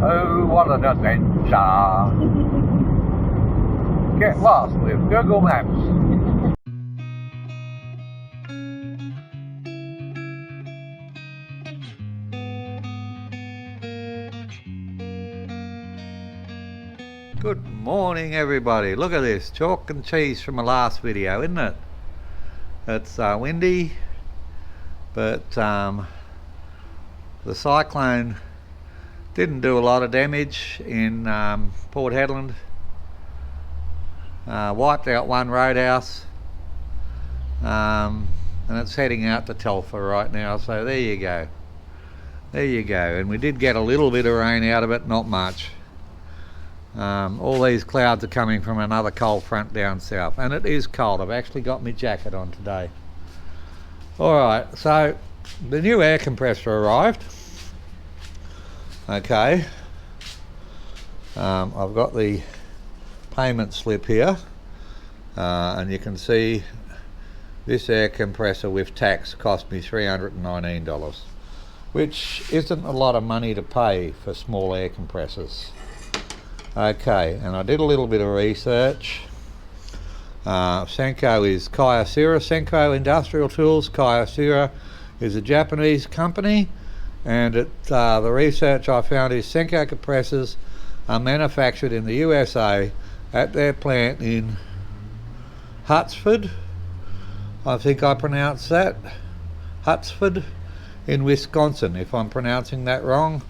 Oh, what an adventure! Get lost with Google Maps. Good morning, everybody. Look at this chalk and cheese from my last video, isn't it? It's windy, but the cyclone didn't do a lot of damage in Port Hedland. Wiped out one roadhouse, and it's heading out to Telfer right now, so there you go. There you go. And we did get a little bit of rain out of it, not much. All these clouds are coming from another cold front down south, and it is cold. I've actually got my jacket on today. Alright, so the new air compressor arrived. Okay, I've got the payment slip here, and you can see this air compressor with tax cost me $319, which isn't a lot of money to pay for small air compressors. Okay, and I did a little bit of research. Senko is Kyocera, Senko Industrial Tools. Kyocera is a Japanese company, and the research I found is Senko compressors are manufactured in the USA at their plant in Hutsford, I think I pronounced that, Hutsford in Wisconsin. If I'm pronouncing that wrong,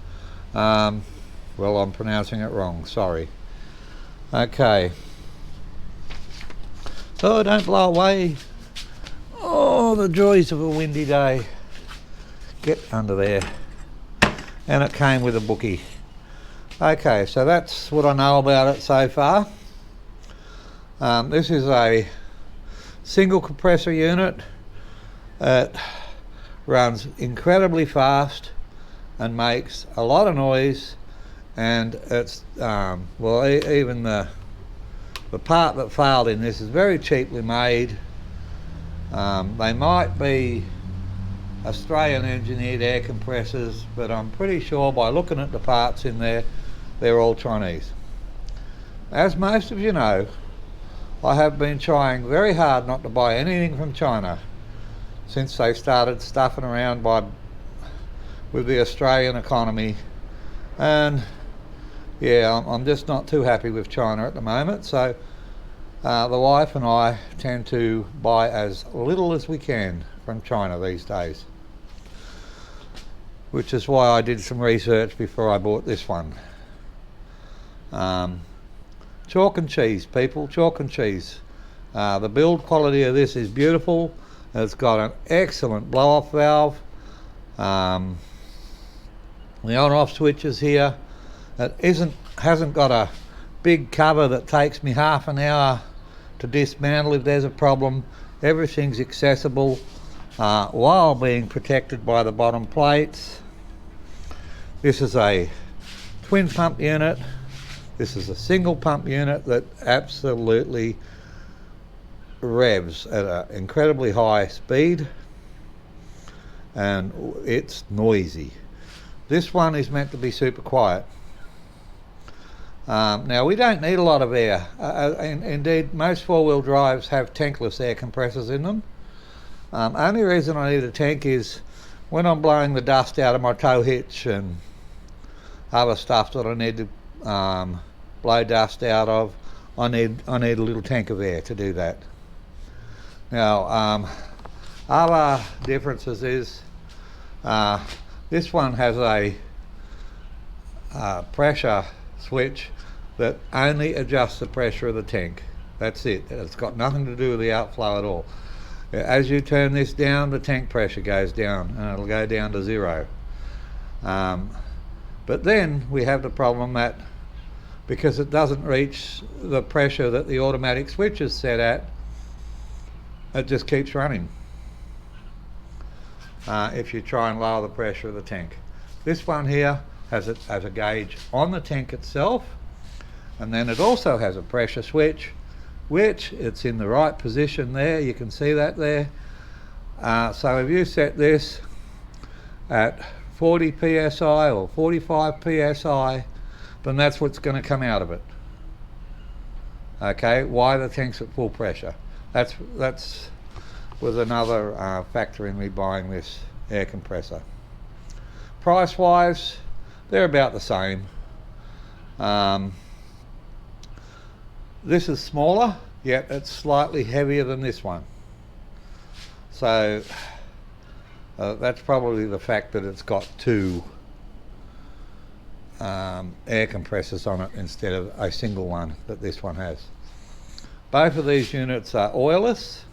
well, I'm pronouncing it wrong, sorry. Okay. Oh, don't blow away. Oh, the joys of a windy day. Get under there. And it came with a bookie. Okay, so that's what I know about it so far. This is a single compressor unit. It runs incredibly fast and makes a lot of noise. And it's, well, even the part that failed in this is very cheaply made. They might be Australian engineered air compressors, but I'm pretty sure by looking at the parts in there, they're all Chinese. As most of you know, I have been trying very hard not to buy anything from China since they started stuffing around with the Australian economy, and yeah, I'm just not too happy with China at the moment, so the wife and I tend to buy as little as we can from China these days, which is why I did some research before I bought this one. Chalk and cheese, people, chalk and cheese. The build quality of this is beautiful. It's got an excellent blow-off valve. The on-off switches here. It hasn't got a big cover that takes me half an hour to dismantle if there's a problem. Everything's accessible while being protected by the bottom plates. This is a twin pump unit. This is a single pump unit that absolutely revs at an incredibly high speed, and it's noisy. This one is meant to be super quiet. Now, we don't need a lot of air. Indeed, most four-wheel drives have tankless air compressors in them. Only reason I need a tank is when I'm blowing the dust out of my tow hitch and other stuff that I need to blow dust out of, I need a little tank of air to do that. Now, other differences is this one has a pressure switch that only adjusts the pressure of the tank. That's it. It's got nothing to do with the outflow at all. As you turn this down, the tank pressure goes down, and it'll go down to 0. But then we have the problem that because it doesn't reach the pressure that the automatic switch is set at, it just keeps running if you try and lower the pressure of the tank. This one here has a gauge on the tank itself, and then it also has a pressure switch, which it's in the right position there. You can see that there. So if you set this at 40 psi or 45 psi, then that's what's going to come out of it. Okay, why the tank's at full pressure. That's was another factor in me buying this air compressor. Price wise, they're about the same. This is smaller, yet it's slightly heavier than this one. So that's probably the fact that it's got two air compressors on it instead of a single one that this one has. Both of these units are oilless,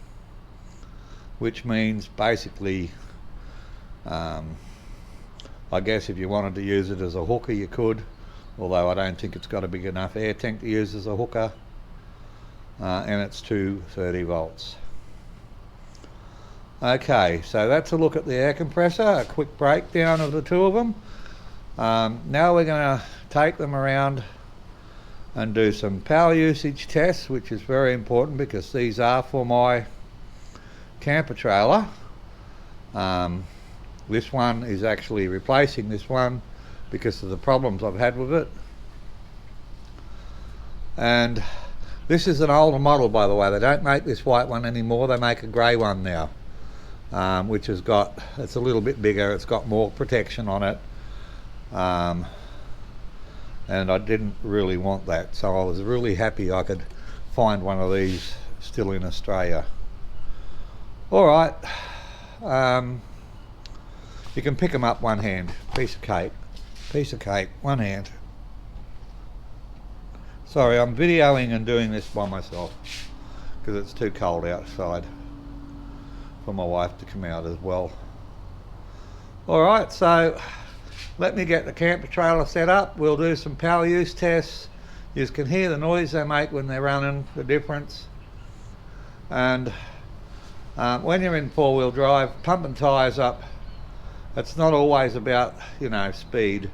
which means basically, I guess if you wanted to use it as a hooker you could, although I don't think it's got a big enough air tank to use as a hooker, and it's 230 volts. Okay, so that's a look at the air compressor, a quick breakdown of the two of them. Now we're going to take them around and do some power usage tests, which is very important because these are for my camper trailer. This one is actually replacing this one because of the problems I've had with it. And this is an older model, by the way. They don't make this white one anymore, they make a grey one now, which has got, it's a little bit bigger, it's got more protection on it. And I didn't really want that, so I was really happy I could find one of these still in Australia. Alright, you can pick them up one hand, piece of cake, one hand. Sorry, I'm videoing and doing this by myself because it's too cold outside for my wife to come out as well. Alright, so let me get the camper trailer set up. We'll do some power use tests. You can hear the noise they make when they're running, the difference. And when you're in four-wheel drive, pumping tyres up, it's not always about, you know, speed.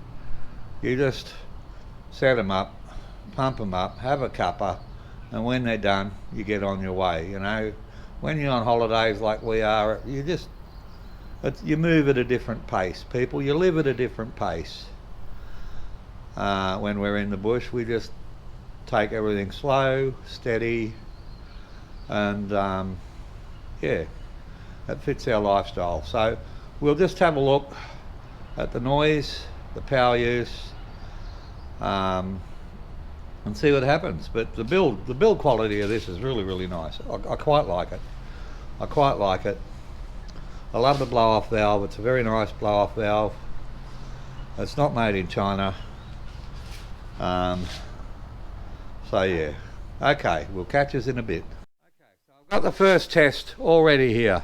You just set them up, pump them up, have a cuppa, and when they're done, you get on your way. You know, when you're on holidays like we are, you just, you move at a different pace, people. You live at a different pace. When we're in the bush, we just take everything slow, steady, and yeah, that fits our lifestyle. So we'll just have a look at the noise, the power use, and see what happens. But the build quality of this is really nice. I quite like it. I quite like it. I love the blow-off valve. It's a very nice blow-off valve. It's not made in China. So yeah. Okay, we'll catch us in a bit. Okay, so I've got the first test already here.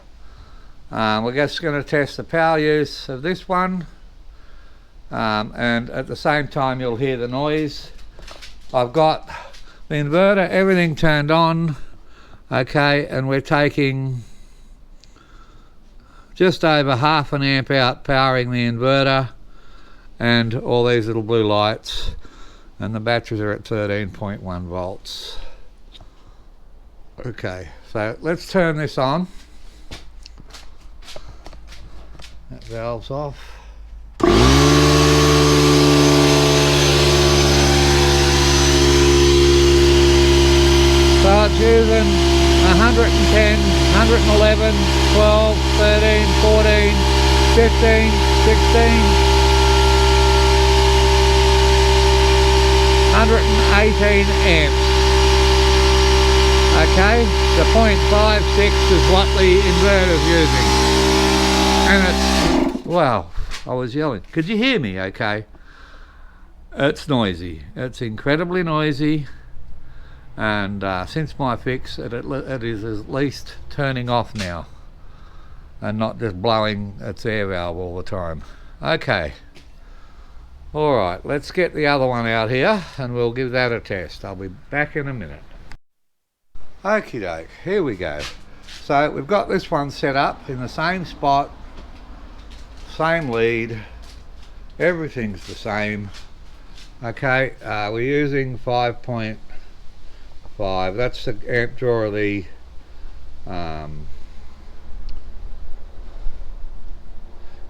We're just going to test the power use of this one. And at the same time you'll hear the noise. I've got the inverter, everything turned on. Okay, and we're taking just over ½ an amp out powering the inverter and all these little blue lights, and the batteries are at 13.1 volts. Okay, so let's turn this on. That valve's off. So it's using 110, 111, 12, 13, 14, 15, 16, 118 amps. Okay, the 0.56 is what the inverter's using. And it's, wow, I was yelling. Could you hear me okay? It's noisy. It's incredibly noisy. And since my fix, it is at least turning off now and not just blowing its air valve all the time. Okay, alright, let's get the other one out here and we'll give that a test. I'll be back in a minute. Okie doke, here we go. So we've got this one set up in the same spot, same lead, everything's the same. Okay, we're using 5.5. That's the amp drawer of the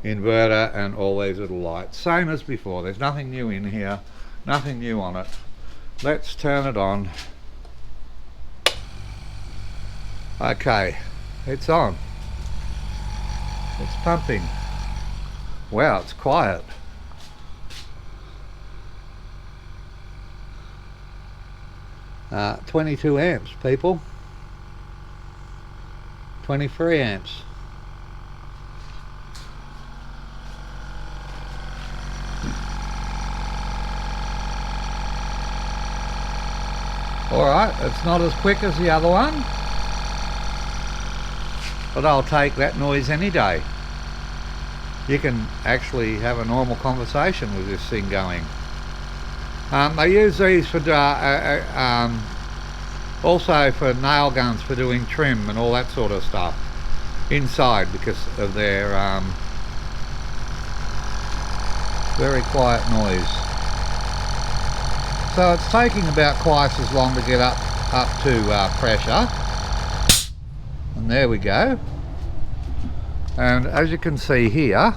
inverter and all these little lights. Same as before, there's nothing new in here. Nothing new on it. Let's turn it on. Okay, it's on. It's pumping. Wow, it's quiet. Uh, 22 amps, people. 23 amps. Alright, it's not as quick as the other one, but I'll take that noise any day. You can actually have a normal conversation with this thing going. I use these for also for nail guns, for doing trim and all that sort of stuff inside, because of their very quiet noise. So it's taking about twice as long to get up to pressure. And there we go. And as you can see here,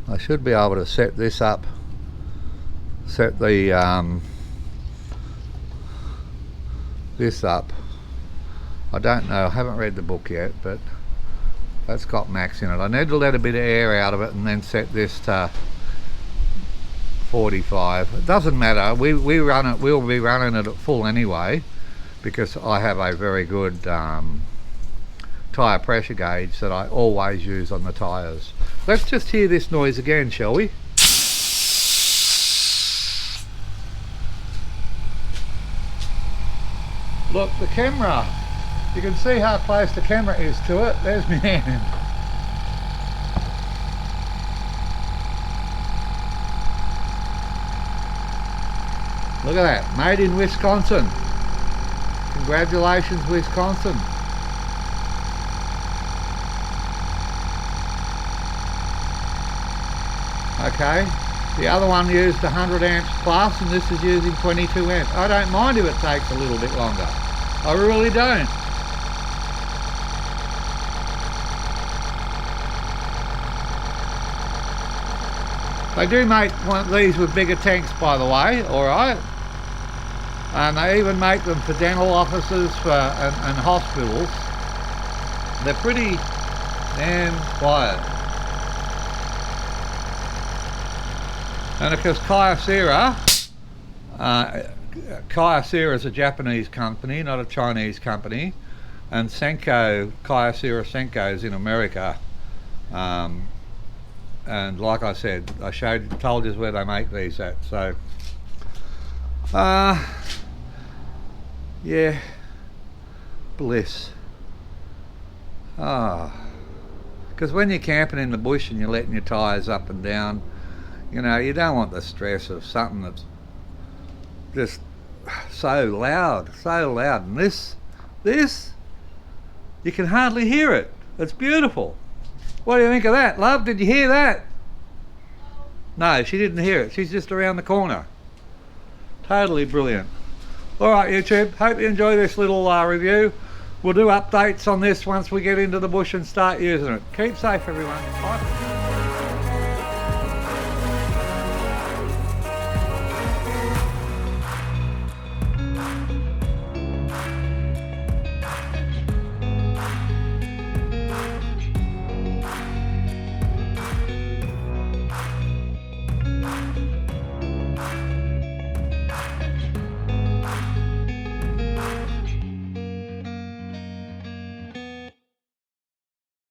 I should be able to set this up, set the this up. I don't know, I haven't read the book yet, but that's got max in it. I need to let a bit of air out of it and then set this to 45. It doesn't matter, we run it, we'll be running it at full anyway, because I have a very good tyre pressure gauge that I always use on the tyres. Let's just hear this noise again, shall we? Look, the camera, you can see how close the camera is to it. There's my hand. Look at that, made in Wisconsin. Congratulations, Wisconsin. Okay, the other one used 100 amps plus, and this is using 22 amps. I don't mind if it takes a little bit longer. I really don't. They do make one of these with bigger tanks, by the way, alright. And they even make them for dental offices and hospitals. They're pretty damn quiet. And of course Kyocera is a Japanese company, not a Chinese company. And Kyocera Senko is in America. And like I said, I told you where they make these at. So yeah, bliss. Because when you're camping in the bush and you're letting your tyres up and down, you know, you don't want the stress of something that's just so loud, and this you can hardly hear it. It's beautiful. What do you think of that, love? Did you hear that? No, she didn't hear it. She's just around the corner. Totally brilliant. Alright YouTube, hope you enjoy this little review. We'll do updates on this once we get into the bush and start using it. Keep safe everyone. Bye.